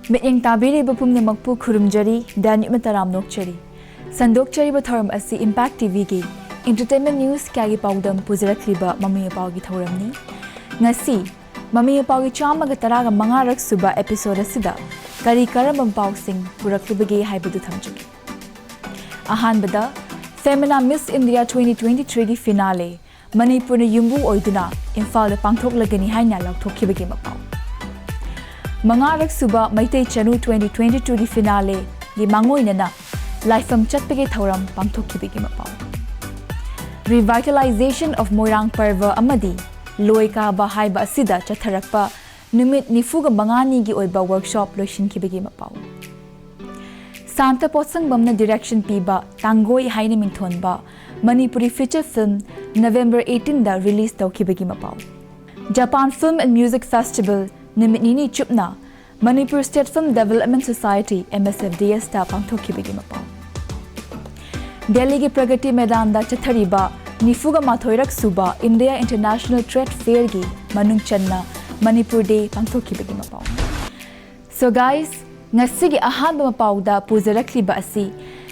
Mi'ing tabiri bapum na magpu kurumjari dan mataram nokchari. Sandokchari batharam asi Impact TV gi entertainment news kya gi pawdam pujarakliba Mami Mapao gi thoramni. Ngasi Mami Mapao gi chamaga taraga mangarak suba episode asida kari karambam pawsing puraklibagi haibadu thamjaki. Ahanbada Femina Miss India 2023 gi finale Manipur na yumbu oiduna Imphal da pangthok lagani haina laukthokibagi Mapao. Mangarak suba Maitei Chanu 2022 gi finale gi mangoinana Laifam chatpagi thoram pangthokibagi Mapao. Revitalization of Moirang Parva amadi Loika ba haiba asida chatharakpa numit nifuga mangani gi oiba workshop loishinkibagi Mapao. Santa Potsang Bamna direction piba Tangoi haina mingthonba Manipuri feature film November 18 da release tawkibagi Mapao. Japan Film and Music Festival Nimitnini Chupna Manipur State Film Development Society MSFDS ta pangthokibagi Mapao. Delhi gi Pragati Medan da chathariba Nifuga Mathoirak Suba India International Trade Fair gi manung channa Manipur Day pangthokibagi Mapao. So guys, ngasigi ahanba Mapao da pujarakliba asi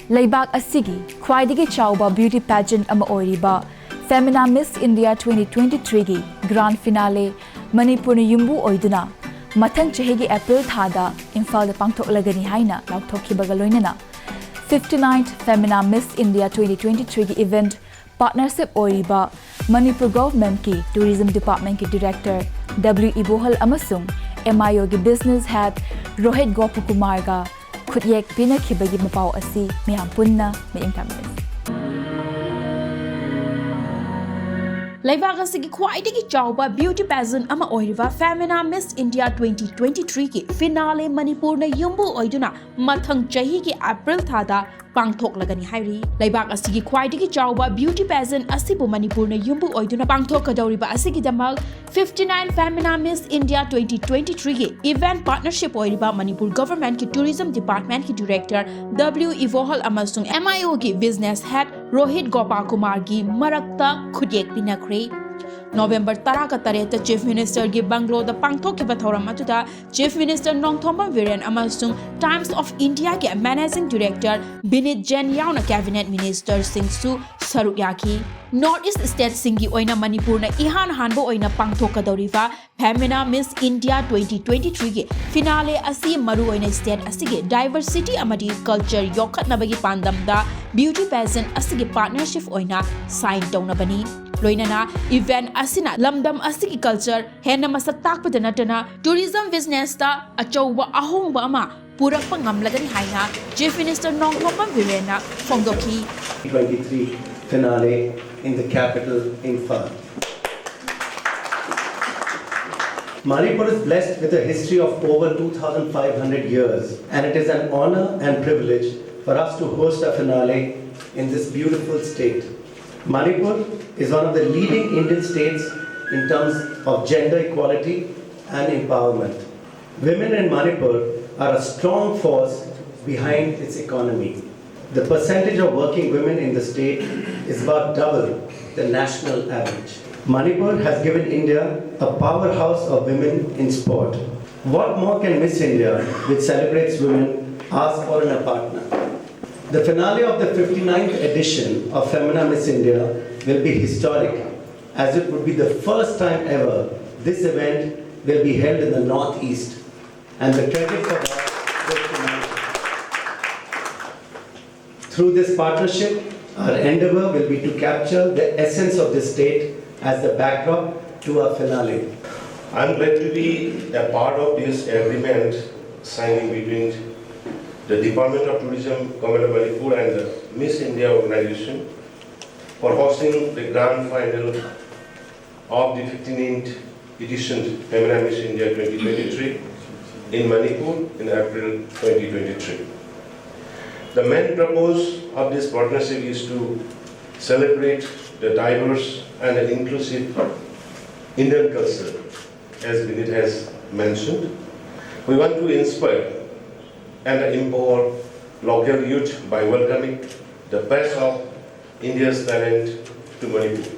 Laibak asigi khwaidagi chawba beauty pageant ama oiriba Femina Miss India 2023 gi grand finale Manipur na yumbu oiduna mathang chehigi April thada Imphal da pangthok lagani haina laukthokhibaga loinana 59th Femina Miss India 2023 gi event partnership oiriba Manipur government ki tourism department ki director W Ibohal amasung MIO gi business head Rohit Gopakumar ga khudyek pinakhibagi Mapao asi miyam punna miingtamnes. Laibak asigi khwaidagi chawba beauty pageant ama oiriba Femina Miss India 2023 ki finale Manipur na yumbu oiduna mathang chahi ki April thada pangthok lagani hairi. Laibak asigi khwaidagi chawba beauty pageant asibu Manipur na yumbu oiduna pangthok kadawriba asigi damal 59 Femina Miss India 2023 ki event partnership oiriba Manipur government ki tourism department ki director W Ivohal amasung MIO ki business head Rohit Gopakumar gi marakta khudyek pinakre. November 18 Chief Minister gi Banglo da pangthokkiba thoram atuda Chief Minister Nongthomba Viren amasung Times of India ki Managing Director Binit Jain yauna Cabinet Minister Singsu saruk yaki. North East State singi oina Manipur na ihan hanbo oina pangthokadoriba Femina Miss India 2023 gi finale asi maru oina state asigi diversity amadi culture yokhatnabagi pandamda beauty pageant asigi partnership oina sign tawnabani. Loinana event asina lamdam asigi culture hena masak takpada natana tourism business ta achauba ahongba ama purakpa ngamlagani haina Chief Minister Nongthomba Virena phongdoki 23 finale in the capital Imphal. Manipur is blessed with a history of over 2,500 years, and it is an honor and privilege for us to host a finale in this beautiful state. Manipur is one of the leading Indian states in terms of gender equality and empowerment. Women in Manipur are a strong force behind its economy. The percentage of working women in the state is about double the national average. Manipur has given India a powerhouse of women in sport. What more can Miss India, which celebrates women, ask for in a partner? The finale of the 59th edition of Femina Miss India will be historic, as it would be the first time ever this event will be held in the Northeast, and the credit for that goes to Manipur. Through this partnership, our endeavor will be to capture the essence of this state as the backdrop to our finale. I am glad to be a part of this agreement signing between the Department of Tourism, Government of Manipur and the Miss India organization for hosting the grand final of the 15th edition Femina Miss India 2023 in Manipur in April 2023. The main purpose of this partnership is to celebrate the diverse and inclusive Indian culture, as Binit has mentioned. We want to inspire and empower local youth by welcoming the best of India's talent to Manipur.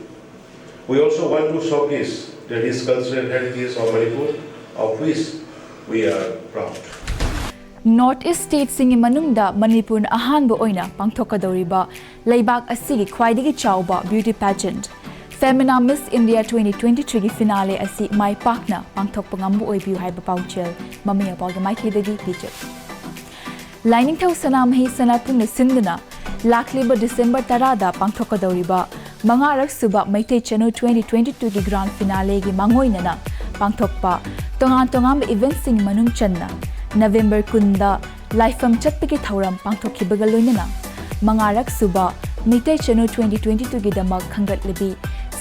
We also want to showcase the rich cultural heritage of Manipur, of which we are proud. North East States-singgi manungda Manipur ahanba oina pangthokadoriba leibak asigi khwaidigi chawba beauty pageant Femina Miss India 2023 gi finale asi mai pakna pangthokpa ngambu oibiu haiba pauchel Mami Mapao gi maikidagi pijat Lining thau sanamhi sanapungna sinduna lakliba December 10 da pangthokadoriba mangarak suba Meitei Chanu 2022 gi grand finale gi mangoinana pangthokpa tongan event sing manung channa November 10 da Lifam chatpigi thauram pangthokhibaga loinana mangarak suba Meitei Chanu 2022 gi damak khangatlibi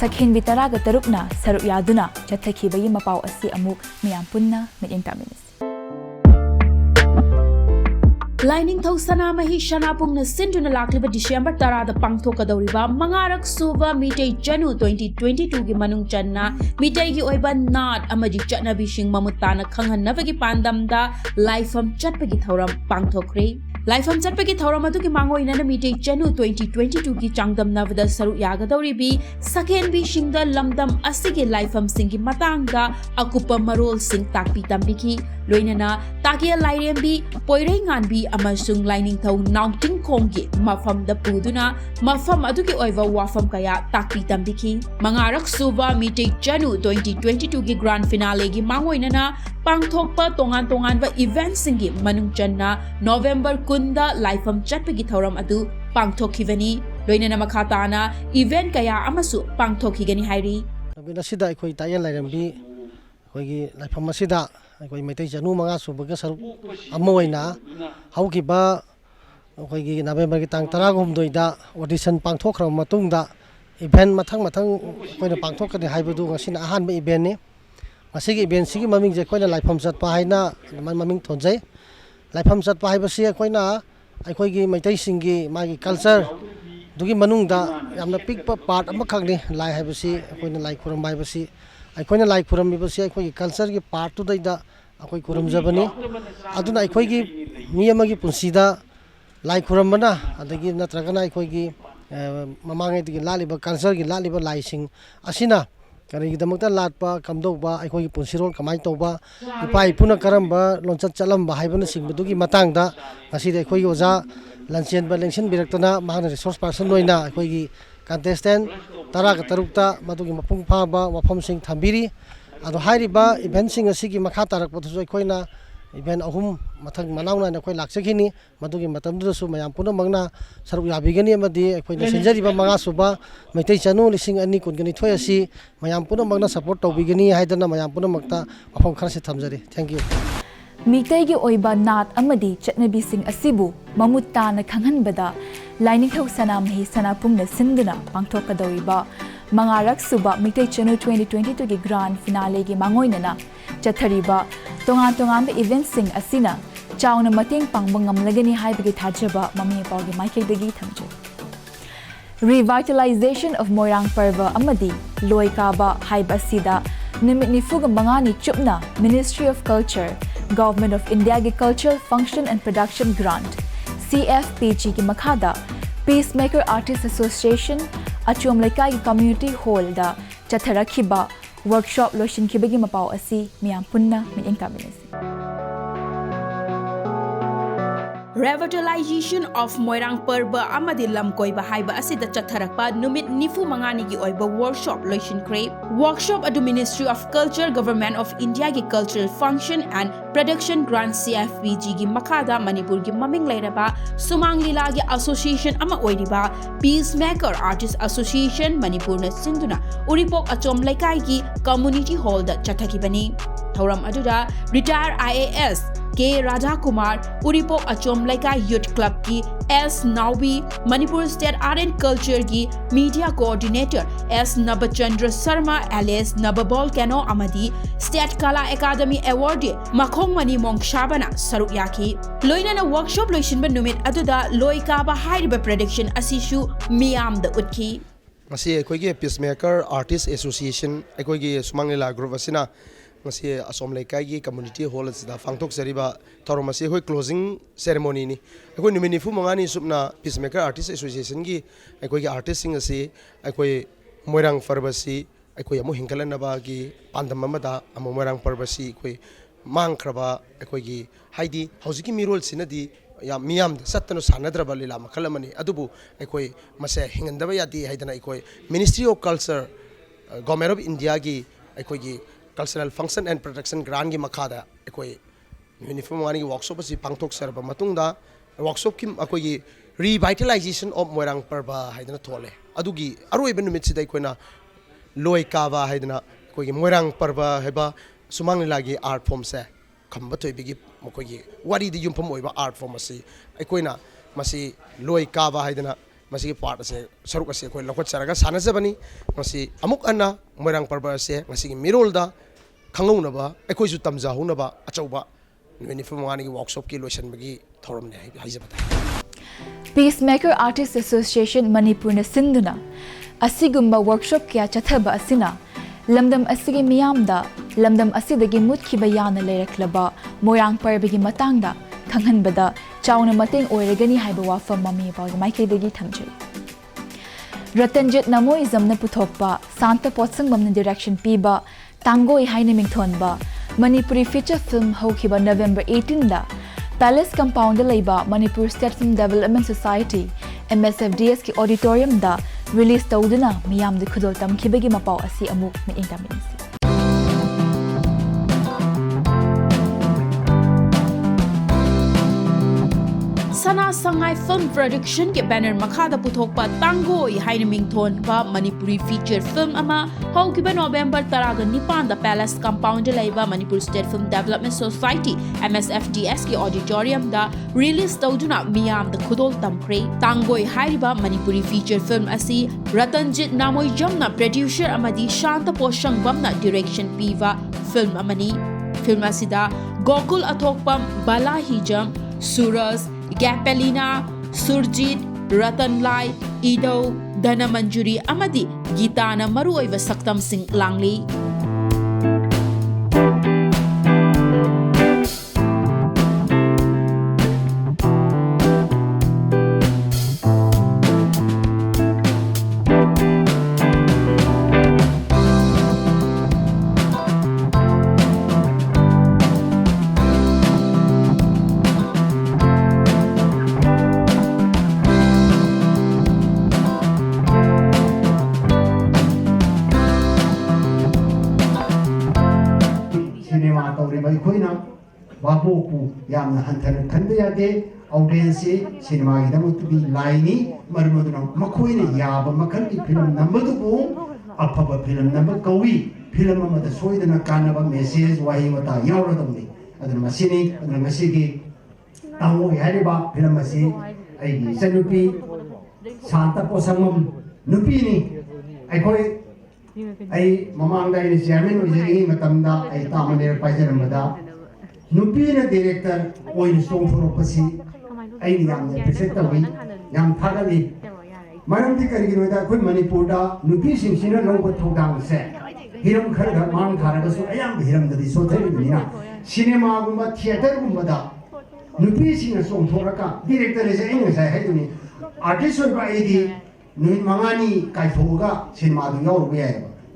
sakhin bitaraga tarukna saru yaduna chathakhibai Mapao asi amuk miyam punna mit interminis Lining thau sanamahi shanapungna sinduna lakliba December 10 da pangthokadoriba mangarak suba Meitei Chanu 2022 gi manung channa Meitei gi oiba nat amaji chatnabi sing mamutana khanghanabagi pandamda Lifam chatpagi thauram pangthokre Lifam chatpagi thauram adu gi mangoina na Meitei Chanu 2022 gi changdamnavada saru yagadoribi second bi singda lamdam asigi Lifam singi matangda akupa marol sing takpi tambiki loinana takia lairembi poirei nganbi amasung lining thau nauting khonggi mafam da puduna mafam adugi oiva wafam kaya takpi tambiki mangarak suba Meitei Chanu 2022 gi grand finale gi mangoinana pangthokpa tongan ba event singi manung channa November 10 da Lifam chatpagi thauram adu pangthokhivani loinana makhatana event kaya amasu pangthokhigani hairi Nabina sida ikoi tayan lairambi koigi Lifam sida ikoi Meitei Chanu manga subaga saru amoina haukiba koigi November gi tang 13 da audition pangthokra matungda event mathang koina pangthokani haibadu ngasina ahanba event ni ngasigi event sigi maming je koina Lifam chatpa haina maming thonjai Lifam chatpa haibasi koina aikoigi Meitei singi magi culture dugi manungda yamna pikpa part amakhakni lai haibasi koina lai khuram haibasi aikoina lai khuram bibasi aikoigi culture gi part tu daida akoi khuram jabani aduna aikoigi mi amagi punsida lai khuram bana adagi natragana aikoigi mamangai digi laliba culture gi laliba lai sing asina karigidamukta latpa kamdauba aikoigi punsirol kamai tauba ipai puna karamba lonchat chalamba haibana singbudugi matangda ngasida aikoigi oja lanchen ba lengsin biraktana mahana resource person loina aikoigi contestant tara ka tarukta madugi mapung phaba wafam sing thambiri ado hairiba event sing asigi makha tarak patusu aikoina event ahum mathang manauna na koi laksakhini madugi matamdu su mayam puna magna saruk yabigani amadi aikoina senjariba manga suba Meitei Chanu lising ani kungani thoyasi mayam puna magna support tawbigani haidana mayam puna makta afam kharse thamjari thank you Meitei gi oiba nat amadi chatnabi sing asibu mamutta na khanghanbada lining thau sanamhi sanapungna sinduna pangthokadoriba mangarak suba Meitei Chanu 2022 gi grand finale gi mangoinana chathariba tongan event sing asina chawna mating pangbangam lagani haibagi thajaba Mami Mapao gi maikidagi thamje Revitalization of Moirang Parva amadi loikaba haiba sida nimit nifuga mangani chupna Ministry of Culture Government of India gi Cultural Function and Production Grant CFPG gi makhada Peacemaker Artists Association Achom Laikai gi Community Hall da chatharakhiba workshop loishin khibagi Mapao asi miyam punna min inkaminasi Revitalization of Moirang Parba amadi lamkoiba haiba asida chatharakpa numit nifu mangani gi oiba workshop loishin kre workshop adu Ministry of Culture Government of India gi Cultural Function and Production Grant CFPG gi makhada Manipur gi maming lairaba Sumang Lila gi Association ama oiriba Peacemaker Artists Association Manipur na sinduna uripok achom laikai gi Community Hall da chathakibani thauram aduda retired IAS K. Radha Kumar, Uripok Achom Laikai Youth Club ki S. Naubi, Manipur State Art and Culture ki Media Coordinator S. Nabachandra Sharma alias Nababol Kano Amadi, State Kala Academy Award Makhong Mani Mong Shabana Saruk Yaki. Loina na workshop loishinba numit aduda loikaba hairiba prediction asishu miyam da utki. Masi aikoigi Peacemaker Artists Association aikoigi Sumang Lila Group asina ngasi asom laikai gi community hall da fangtok seriba toromasi hoi closing ceremony ni akoi numini fu mangani supna Peacemaker Artists Association gi akoi gi artist sing asi akoi Moirang Parbasi akoi amu hingkalan na ba gi pandam amada amu Moirang Parbasi akoi ꯃꯥꯡꯈ꯭ꯔꯕ ꯑꯩꯈꯣꯏꯒꯤ ꯍꯥꯏꯗꯤ ꯍꯧꯖꯤꯛꯀꯤ ꯃꯤꯔꯣꯜꯁꯤꯅꯗꯤ ꯌꯥꯝ ꯃꯤꯌꯥꯝꯗ ꯆꯠꯇꯅ ꯁꯥꯟꯅꯗ꯭ꯔꯕ ꯂꯤꯂꯥ ꯃꯈꯜ ꯑꯃꯅꯤ ꯑꯗꯨꯕꯨ ꯑꯩꯈꯣꯏ ꯃꯁꯦ ꯍꯤꯡꯍꯟꯗꯕ ꯌꯥꯗꯦ ꯍꯥꯏꯗꯅ ꯑꯩꯈꯣꯏ ministry of culture government of ꯏꯟꯗꯤꯌꯥꯒꯤ ꯑꯩꯈꯣꯏꯒꯤ ꯀꯜꯆꯔꯦꯜ ꯐꯪꯁꯟ ꯑꯦꯟड ꯄ꯭ꯔꯣꯇꯦꯛꯁꯟ ꯒ꯭ꯔꯥꯟꯒꯤ ꯃꯈꯥꯗ ꯑꯩꯈꯣꯏ ꯅꯨꯃꯤꯠ 25ꯒꯤ ꯋꯥꯔꯛꯁꯣꯞ ꯑꯁꯤ ꯄꯥꯡꯊꯣꯛꯆꯔꯕ ꯃꯇꯨꯡꯗ ꯋꯥꯔꯛꯁꯣꯞꯀꯤ ꯑꯩꯈꯣꯏꯒꯤ ꯔꯤꯚꯥꯏꯇꯦꯂꯥꯏꯖꯦꯁꯟ ꯑꯣꯐ ꯃꯣꯏꯔꯥꯡ ꯄꯔꯕ ꯍꯥꯏꯗꯅ ꯊꯣꯛꯂꯦ ꯑꯗꯨꯒꯤ ꯑꯔꯣꯏꯕ ꯅꯨꯃꯤꯠꯁꯤꯗ ꯑꯩꯈꯣꯏꯅ ꯂꯣꯏ ꯀꯥꯕ ꯍꯥꯏꯗꯅ ꯑꯩꯈꯣꯏꯒꯤ ꯃꯣꯏꯔꯥꯡ ꯄꯔꯕ ꯍꯥꯏꯕ ꯁꯨꯃꯥꯡ ꯂꯤꯂꯥꯒꯤ ꯑꯥꯔꯠ ꯐꯣꯝꯁꯦ ꯈꯝꯕ ꯊꯣꯏꯕꯤꯒꯤ ꯃꯈꯣꯏꯒꯤ ꯋꯥꯔꯤꯗ ꯌꯨꯝꯐꯝ ꯑꯣꯏꯕ ꯑꯥꯔꯠ ꯐꯣꯝ ꯑꯁꯤ ꯑꯩꯈꯣꯏꯅ ꯃꯁꯤ ꯂꯣꯏ ꯀꯥꯕ ꯍꯥꯏꯗꯅ ꯃꯁꯤꯒꯤ ꯄꯥꯔꯠ ꯑꯁꯦ ꯁꯔꯨꯛ ꯑꯁꯤ ꯑꯩꯈꯣꯏ ꯂꯧꯈꯠꯆꯔꯒ ꯁꯥꯟꯅꯖꯕꯅꯤ ꯃꯁꯤ ꯑꯃꯨꯛ ꯍꯟꯅ ꯃꯣꯏꯔꯥꯡ ꯄꯔꯕ ꯑꯁꯦ ꯉꯁꯤꯒꯤ ꯃꯤꯔꯣꯜꯗ ꯈꯪꯍꯧꯅꯕ ꯑꯩꯈꯣꯏꯁꯨ ꯇꯝꯖꯍꯧꯅꯕ ꯑꯆꯧꯕ ꯅꯨꯃꯤꯠ 25ꯒꯤ ꯋꯥꯔꯛꯁꯣꯞꯀꯤ ꯂꯣꯏꯁꯤꯟꯕꯒꯤ ꯊꯧꯔꯝꯅꯤ ꯍꯥꯏꯖꯕ ꯇꯥꯏ Peacemaker Artists Association Manipur na sinduna asigumba workshop kya chathaba asina lamdam asigi miyamda lamdam asidagi mutkiba yana leiraklaba moirang parbagi matangda khanghanbada chauna mateng oiragani haiba wafam mami pawgi maikhaidagi thamjai Ratanjit Namoismna puthokpa Santa Potsangmamna direction piba Tangoi haina mingthonba Manipuri feature film hokhiba November 18 da Palace Compound da leiba Manipur State Film Development Society MSFDS ki auditorium da release tawduna miyam de khudol tamkhibagi mapao asi amuk me ingtaminsi Sana Sangai Film Production ke banner makhada puthokpa Tangoi haina mingthon ba Manipuri feature film ama haukiba November 19 da Palace Compound laiba Manipur State Film Development Society MSFDS ki auditorium da release tawduna miyam da khudol tamkhre Tangoi hairiba Manipuri feature film asi Ratanjit Namoijamna producer amadi Shanta Poshangbamna direction piva film amani film asida Gokul Athokpam Balahijam Suras Gapelina, Surjit, Ratanlai, Ido, Dana Manjuri amadi Gitana Maruoiva Saktam Singh Langli. Waboku yamna hanthana khanda yade audience cinema gi damu to be laini marmaduna makoina yaba makal ki film number bu afaba film number kawi film amada soidana kanaba message wahi wata yawra damni adana masini adana masigi tawo yariba film asi ai sanupi Santa Posamam nupi ni ai koi ai mamangda ni chairman ojeri matamda ai tamane paijaramada Nupina director oin song for opasi ai yam ne present wi yam thagali maram ti kari ginoda khoi Manipur da nupi sing sina logo thodang se hiram khar ga mang tharaga su ayam hiram da so thari ni na cinema gumba theater gumba da nupi sing song thoraka director se ai ngai hai ni artist oi ba ai di nui mangani kai thoga cinema du yaw ru ya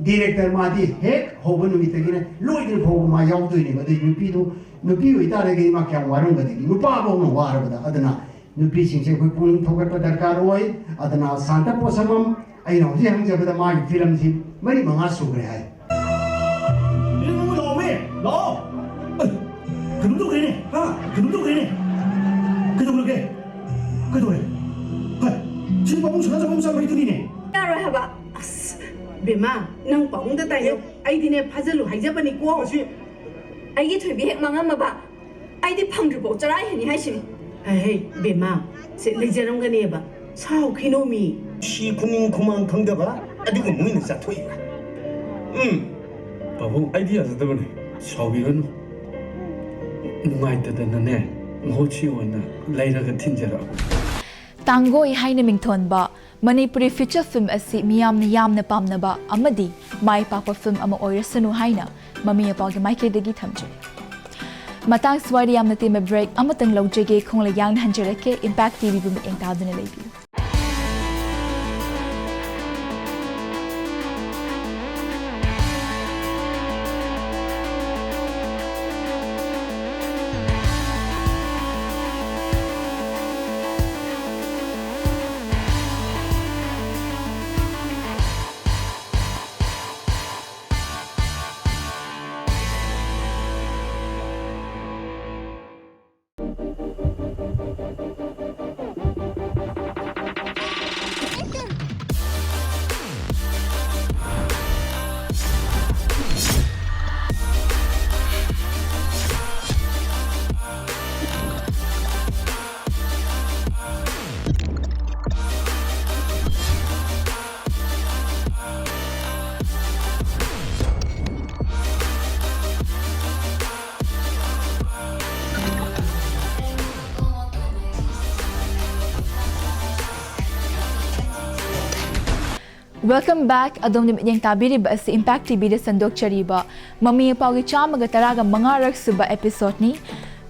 director ma di hek hobu nu mitagine loidil phogu ma yaw du ni ba di nupi du nupi oi ta rege ma kyang warung ga di nupa bo no war ba adana nupi sing se koi pung thogat pa darkar oi adana Santa Posamam ai no ji hang ja ba ma film ji mari manga su gre hai ni mu lo me lo 그놈 도 그러네 그놈 도 그러네 그도 그러게 그도 그래 지금 방금 전화 잡으면 쌈 들이네 따로 해봐 베마 능 뻥다 따요 아이디네 파절로 하이자바니 고 아이게 퇴비 핵 망한마봐 아이디 팡드보 짜라이 하니 하시니 에이 베마 세 레저롱 가니 해봐 사오 키노미 시 군인 그만 강다봐 아디고 무이는 사토이가 바보 아이디야 저더니 사오비는 누가이때다네 모치 오나 라이라가 틴저라 Tangoi haina mingthonba Manipuri feature film asi miyamna yamna pamnaba amadi mai pakpa film ama oirasanu haina mami apagi maikhaidagi thamjai matang swari yamna time break amatang lojege khongla yang hanjarake Impact TV bu engtaduna leibi Welcome back. Adom ni minyang tabiriba si Impact TV da sandok chariba. Mami Mapao gi chamaga taraga mangarak suba episode ni.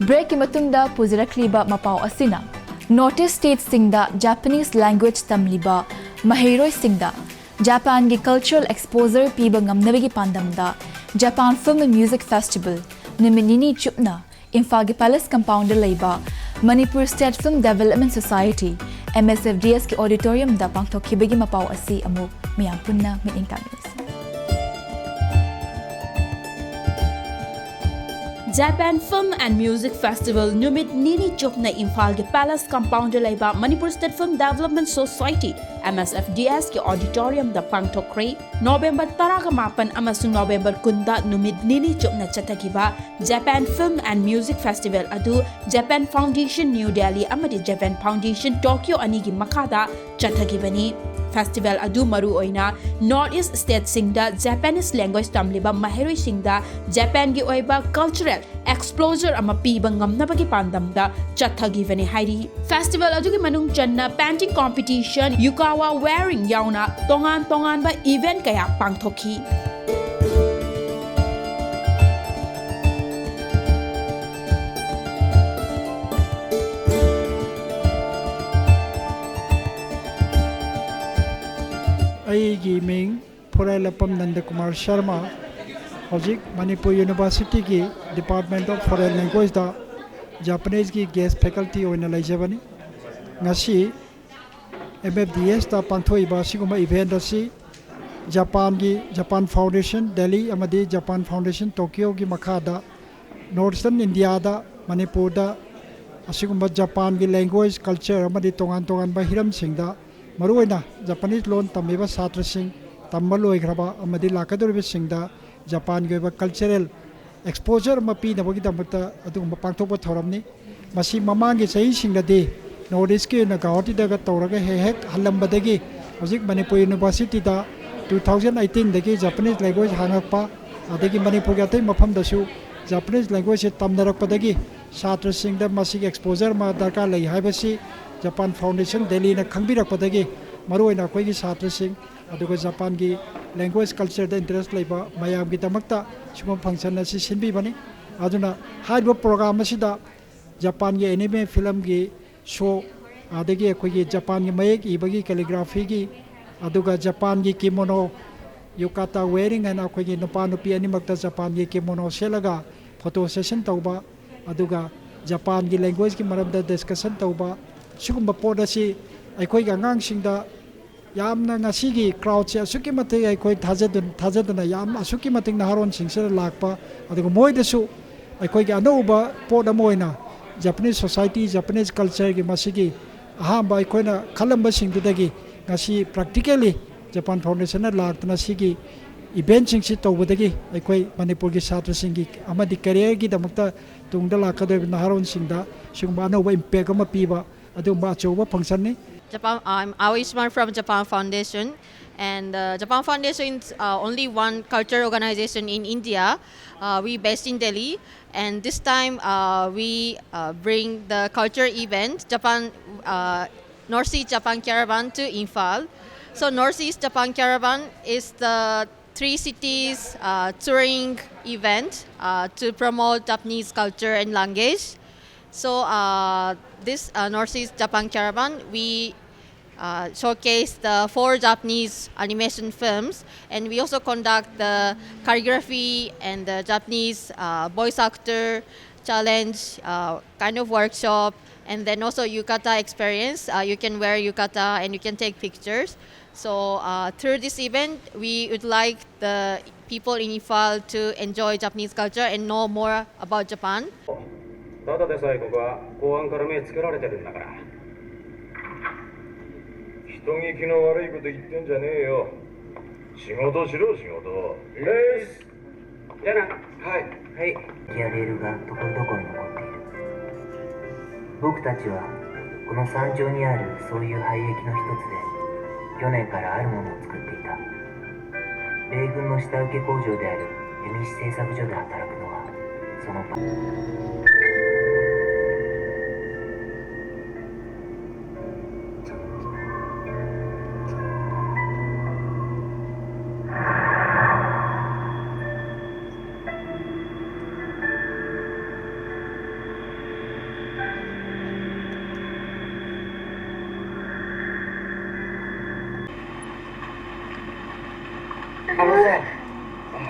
Break ki matungda puzirakliba Mapao asina. Northeast State singda Japanese language tamliba. Mahiroi singda Japan gi cultural exposure piba ngamnavigi pandamda. Japan Film and Music Festival. Niminini chupna. Imphal gi Palace Compound leiba. Manipur State Film Development Society. MSFDS ki auditorium da pangthok khibagi Mapao asi amuk miyang punna mining tamis. Japan Film and Music Festival numit nini chupna Imphal ki Palace Compound leiba Manipur State Film Development Society MSFDS ki auditorium da pangthokre November 18 amasung November 10 numit nini chupna chatakiba Japan Film and Music Festival adu Japan Foundation New Delhi amadi Japan Foundation Tokyo anigi makada chathakibani Festival adu maru oina Northeast State singda Japanese language tamliba mahiroi singda Japan gi oiba cultural exposure ama piba ngamnabagi pandamda chathagivani hairi Festival adu gi manung channa painting competition yukawa wearing yauna tongan ba event kaya pangthoki ꯑꯩꯒꯤ ꯃꯤꯡ ꯐꯣꯔꯦꯜꯂꯄꯝ ꯅꯟꯗꯀꯨꯃꯥꯔ ꯁꯔꯃ ꯍꯧꯖꯤꯛ ꯃꯅꯤꯄꯨꯔ ꯌꯨꯅꯤꯚꯔꯁꯤꯇꯤꯒꯤ department of foreign ꯂꯦꯡꯒ꯭ꯋꯦꯖꯇ ꯖꯄꯥꯅꯤꯁꯀꯤ guest faculty ꯑꯣꯏꯅ ꯂꯩꯖꯕꯅꯤ ꯉꯁꯤ MFDSꯇ ꯄꯥꯡꯊꯣꯛꯏꯕ ꯑꯁꯤꯒꯨꯝꯕ ꯏꯚꯦꯟꯠ ꯑꯁꯤ ꯖꯄꯥꯟ ꯐꯥꯎꯟꯗꯦꯁꯟ ꯗꯦꯜꯂꯤ ꯑꯃꯗꯤ ꯖꯄꯥꯟ ꯐꯥꯎꯟꯗꯦꯁꯟ ꯇꯣꯀꯤꯌꯣꯒꯤ ꯃꯈꯥꯗ ꯅꯣꯔꯊ ꯏꯟꯗꯤꯌꯥꯗ ꯃꯅꯤꯄꯨꯔꯗ ꯑꯁꯤꯒꯨꯝꯕ ꯖꯄꯥꯟꯒꯤ ꯂꯦꯡꯒ꯭ꯋꯦꯖ ꯀꯜꯆꯔ ꯑꯃꯗꯤ ꯇꯣꯉꯥꯟꯕ ꯍꯤꯔꯝꯁꯤꯡꯗ ꯃꯔꯨꯑꯣꯏꯅ ꯖꯄꯥꯅꯤꯁ ꯂꯣꯟ ꯇꯝꯃꯤꯕ ꯁꯥꯇ꯭ꯔꯁꯤꯡ ꯇꯝꯕ ꯂꯣꯏꯈ꯭ꯔꯕ ꯑꯃꯗꯤ ꯂꯥꯛꯀꯗꯧꯔꯤꯕꯁꯤꯡꯗ ꯖꯄꯥꯟꯒꯤ ꯑꯣꯏꯕ ꯀꯜꯆꯔꯦꯜ ꯑꯦꯛꯁꯄꯣꯖꯔ ꯑꯃ ꯄꯤꯅꯕꯒꯤꯗꯃꯛꯇ ꯑꯗꯨꯒꯨꯝꯕ ꯄꯥꯡꯊꯣꯛꯄ ꯊꯧꯔꯝꯅꯤ ꯃꯁꯤ ꯃꯃꯥꯡꯒꯤ ꯆꯍꯤꯁꯤꯡꯗꯗꯤ ꯅꯣꯔꯊ ꯏꯁꯀꯤ ꯑꯣꯏꯅ ꯒꯧꯍꯥꯇꯤꯗꯒ ꯇꯧꯔꯒ ꯍꯦꯛ ꯍꯜꯂꯝꯕꯗꯒꯤ ꯍꯧꯖꯤꯛ ꯃꯅꯤꯄꯨꯔ ꯌꯨꯅꯤꯚꯔꯁꯤꯇꯤꯗ 2018ꯗꯒꯤ ꯖꯄꯥꯅꯤꯁ ꯂꯦꯡꯒ꯭ꯋꯦꯖ ꯍꯥꯡꯉꯛꯄ ꯑꯗꯒꯤ ꯃꯅꯤꯄꯨꯔꯒꯤ ꯑꯇꯩ ꯃꯐꯝꯗꯁꯨ ꯖꯄꯥꯅꯤꯁ ꯂꯦꯡꯒ꯭ꯋꯦꯖꯁꯤ ꯇꯝꯅꯔꯛꯄꯗꯒꯤ ꯁꯥꯇ꯭ꯔꯁꯤꯡꯗ ꯃꯁꯤꯒꯤ ꯑꯦꯛꯁꯄꯣꯖꯔ ꯑꯃ ꯗꯔꯀꯥꯔ ꯂꯩ ꯍꯥꯏꯕꯁꯤ ꯖꯄꯥꯟ ꯐꯥꯎꯟꯗꯦꯁꯟ ꯗꯦꯜꯂꯤꯅ ꯈꯪꯕꯤꯔꯛꯄꯗꯒꯤ ꯃꯔꯨꯑꯣꯏꯅ ꯑꯩꯈꯣꯏꯒꯤ ꯁꯥꯇ꯭ꯔꯁꯤꯡ ꯑꯗꯨꯒ ꯖꯄꯥꯟꯒꯤ ꯂꯦꯡꯒ꯭ꯋꯦꯖ ꯀꯜꯆꯔꯗ ꯏꯟꯇꯔꯦꯁ ꯂꯩꯕ ꯃꯌꯥꯝꯒꯤꯗꯃꯛꯇ ꯁꯤꯒꯨꯝꯕ ꯐꯪꯁꯟ ꯑꯁꯤ ꯁꯤꯟꯕꯤꯕꯅꯤ ꯑꯗꯨꯅ ꯍꯥꯏꯔꯤꯕ ꯄ꯭ꯔꯣꯒ꯭ꯔꯥꯝ ꯑꯁꯤꯗ ꯖꯄꯥꯟꯒꯤ ꯑꯦꯅꯤꯃꯦ ꯐꯤꯂꯝꯒꯤ ꯁꯣ ꯑꯗꯒꯤ ꯑꯩꯈꯣꯏꯒꯤ ꯖꯄꯥꯟꯒꯤ ꯃꯌꯦꯛ ꯏꯕꯒꯤ ꯀꯦꯂꯤꯒ꯭ꯔꯥꯐꯤꯒꯤ ꯑꯗꯨꯒ ꯖꯄꯥꯟꯒꯤ ꯀꯤꯃꯣꯅꯣ ꯌꯨꯀꯥꯇꯥ ꯋꯦꯌꯔꯤꯡ ꯍꯥꯏꯅ ꯑꯩꯈꯣꯏꯒꯤ ꯅꯨꯄꯥ ꯅꯨꯄꯤ ꯑꯅꯤꯃꯛꯇ ꯖꯄꯥꯟꯒꯤ ꯀꯤꯃꯣꯅꯣ ꯁꯦꯠꯂꯒ ꯐꯣꯇꯣ ꯁꯦꯁꯟ ꯇꯧꯕ ꯑꯗꯨꯒ ꯖꯄꯥꯟꯒꯤ ꯂꯦꯡꯒ꯭ꯋꯦꯖꯀꯤ ꯃꯔꯝꯗ ꯗꯤꯁꯀꯁꯟ ꯇꯧꯕ ꯁꯤꯒꯨꯝꯕ ꯄꯣꯠ ꯑꯁꯤ ꯑꯩꯈꯣꯏꯒꯤ ꯑꯉꯥꯡꯁꯤꯡꯗ ꯌꯥꯝꯅ ꯉꯁꯤꯒꯤ ꯀ꯭ꯔꯥꯎꯗꯁꯦ ꯑꯁꯨꯛꯀꯤ ꯃꯇꯤꯛ ꯑꯩꯈꯣꯏ ꯊꯥꯖꯗꯅ ꯌꯥꯝ ꯑꯁꯨꯛꯀꯤ ꯃꯇꯤꯛ ꯅꯍꯥꯔꯣꯟꯁꯤꯡꯁꯤꯗ ꯂꯥꯛꯄ ꯑꯗꯨꯒ ꯃꯣꯏꯗꯁꯨ ꯑꯩꯈꯣꯏꯒꯤ ꯑꯅꯧꯕ ꯄꯣꯠ ꯑꯃ ꯑꯣꯏꯅ ꯖꯄꯥꯅꯤꯁ ꯁꯣꯁꯥꯏꯇꯤ ꯖꯄꯥꯅꯤꯁ ꯀꯜꯆꯔꯒꯤ ꯃꯁꯤꯒꯤ ꯑꯍꯥꯟꯕ ꯑꯩꯈꯣꯏꯅ ꯈꯜꯂꯝꯕꯁꯤꯡꯗꯨꯗꯒꯤ ꯉꯁꯤ ꯄ꯭ꯔꯥꯛꯇꯤꯀꯦꯜꯂꯤ ꯖꯄꯥꯟ ꯐꯥꯎꯟꯗꯦꯁꯟꯅ ꯂꯥꯛꯇꯨꯅ ꯁꯤꯒꯤ ꯏꯚꯦꯟꯠꯁꯤꯡꯁꯤ ꯇꯧꯕꯗꯒꯤ ꯑꯩꯈꯣꯏ ꯃꯅꯤꯄꯨꯔꯒꯤ ꯁꯥꯇ꯭ꯔꯁꯤꯡꯒꯤ ꯑꯃꯗꯤ ꯀꯦꯔꯤꯌꯔꯒꯤꯗꯃꯛꯇ ꯇꯨꯡꯗ ꯂꯥꯛꯀꯗꯧꯔꯤꯕ ꯅꯍꯥꯔꯣꯟꯁꯤꯡꯗ ꯁꯤꯒꯨꯝꯕ ꯑꯅꯧꯕ ꯏꯝꯄꯦꯛ ꯑꯃ ꯄꯤꯕ ꯑꯗꯨꯒꯨꯝꯕ ꯑꯆꯧꯕ ꯐꯪꯁꯟꯅꯤ I'm Awisman from Japan Foundation, and Japan Foundation is only one culture organization in India. We based in Delhi, and this time we bring the culture event Japan Northeast Japan Caravan to Imphal. So Northeast Japan Caravan is the 3 cities touring event to promote Japanese culture and language. So this Northeast Japan Caravan, we showcase the 4 Japanese animation films, and we also conduct the choreography and the Japanese voice actor challenge kind of workshop, and then also yukata experience. You can wear yukata and you can take pictures. So through this event, we would like the people in Imphal to enjoy Japanese culture and know more about Japan. ただでさえここは公安から目つけられてるんだから人聞きの悪いこと言ってんじゃねえよ仕事しろ仕事ですじゃあなはいはい木やレールがところどころ残っている僕たちはこの山頂にあるそういう廃液の一つで去年からあるものを作っていた米軍の下請け工場であるヘミシ製作所で働くのはその場 「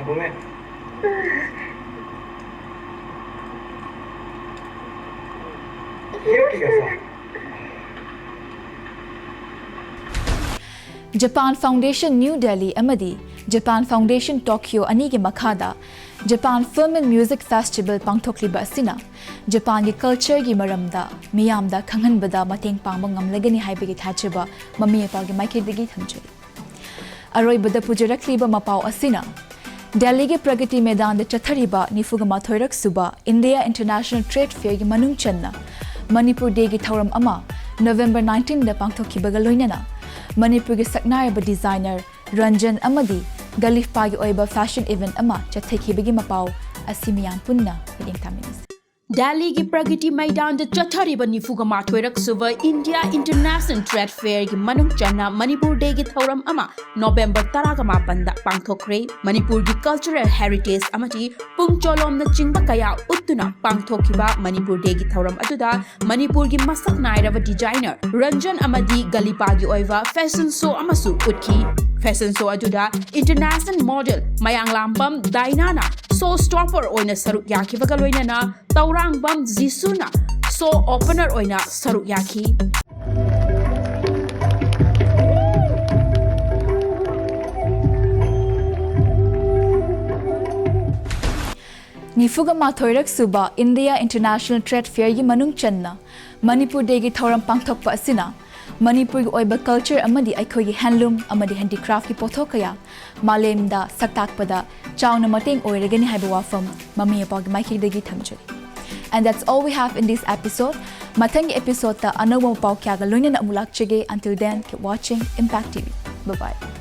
ごめん。ひろきがさ。 Japan Foundation New Delhi amadi Japan Foundation Tokyo ani gi makhada Japan Film and Music Festival pangthokliba asina Japan gi culture gi maramda miyamda khanghanbada mateng pangba ngamlagani haibagi thachaba Mami Mapao gi maikidigi thamjari Aroibada pujarakliba Mapao asina Delhi gi Pragati Maidan da chathariba nifugama thoirak suba India International Trade Fair gi manung channa Manipur Day gi thauram ama November 19 da pangthokhibaga loinana Manipur gi saknaraba designer Ranjan amadi Galif Pagi oiba fashion event ama chathekibagi Mapao asimiyan punna miding taminis Delhi gi Pragati Maidan da chathariba nifugama thoirak suba India International Trade Fair gi manung channa Manipur Day gi thauram ama November 18 da pangthokre Manipur gi cultural heritage amati pungcholom na chingba kaya uttuna pangthokhiba Manipur Day gi thauram aduda Manipur gi masak nairaba designer Ranjan amadi Galipa gi oiva fashion show amasu utki Fashion show aduda international model Mayang Lambam Dainana showstopper oina saruk yakibaga loinana Taurangbam Jisuna show opener oina saruk yaki Nifugama thoirak suba India International Trade Fair gi manung channa Manipur Day gi thoram pangthokpa asina Manipur gi oiba culture amadi aikhoi gi handloom amadi handicraft gi pothokaya malemda saktakpada chauna mateng oiragani haiba wafam Mami Mapao gi maikidagi thamjari And that's all we have in this episode. Mathangi episode ta anawa Mapao kya ga loina na amulak chege. Until then, keep watching Impact TV. Bye bye.